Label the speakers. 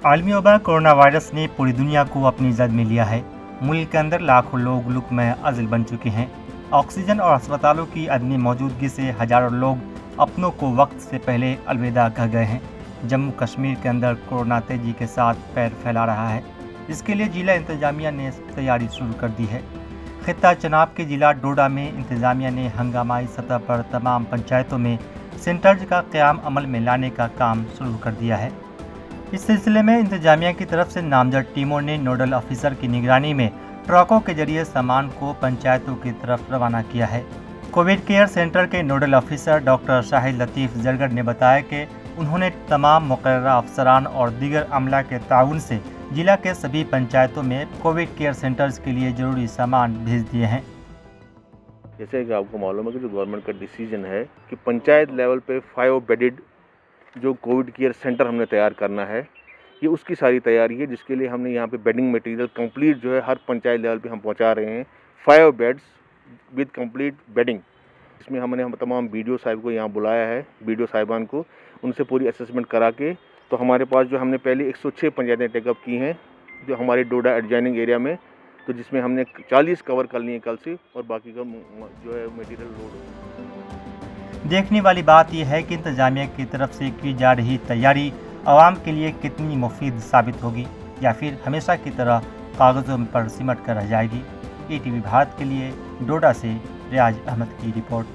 Speaker 1: आलमी वबा corona virus ने पूरी दुनिया को अपनी जद में लिया है। मुल्क के अंदर लाखों लोग लुक में अज़ल बन चुके हैं। ऑक्सीजन और अस्पतालों की अदमी मौजूदगी से हजारों लोग अपनों को वक्त से पहले अलविदा कह गए हैं। जम्मू कश्मीर के अंदर कोरोना तेजी के साथ पैर फैला रहा है। इसके लिए जिला इंतजामिया ने तैयारी शुरू कर दी है। खित्ता चनाब के जिला डोडा में इंतजामिया ने हंगामाई सतह पर तमाम पंचायतों में सेंटर्स का क़याम अमल में लाने का काम शुरू कर दिया है। इस सिलसिले में इंतजामिया की तरफ से नामजद टीमों ने नोडल ऑफिसर की निगरानी में ट्रकों के जरिए सामान को पंचायतों की तरफ रवाना किया है। कोविड केयर सेंटर के नोडल ऑफिसर डॉक्टर शाहिद लतीफ़ जरगर ने बताया कि उन्होंने तमाम मुकर्ररा अफसरान और दीगर अमला के ताउन से जिला के सभी पंचायतों में कोविड केयर सेंटर्स के लिए ज़रूरी सामान भेज दिए हैं।
Speaker 2: जैसे कि आपको मालूम है कि जो गवर्नमेंट का डिसीजन है कि पंचायत लेवल पे 5 बेडेड जो कोविड केयर सेंटर हमने तैयार करना है, ये उसकी सारी तैयारी है, जिसके लिए हमने यहाँ पे बेडिंग मटेरियल कंप्लीट जो है हर पंचायत लेवल पे हम पहुँचा रहे हैं। 5 बेड्स विद कंप्लीट बेडिंग। इसमें हम तमाम बीडीओ साहिब को यहाँ बुलाया है, बीडीओ साहिबान को, उनसे पूरी असेसमेंट करा के तो हमारे पास जो हमने पहले 106 पंचायतें टेकअप की हैं जो हमारे डोडा एडजॉइनिंग एरिया में, तो जिसमें हमने 40 कवर कर लिए कल से और बाकी का जो है मटेरियल लोड।
Speaker 1: देखने वाली बात यह है कि इंतजामिया की तरफ से की जा रही तैयारी आवाम के लिए कितनी मुफीद साबित होगी या फिर हमेशा की तरह कागज़ों पर सिमट कर रह जाएगी। ETV भारत के लिए डोडा से रियाज अहमद की रिपोर्ट।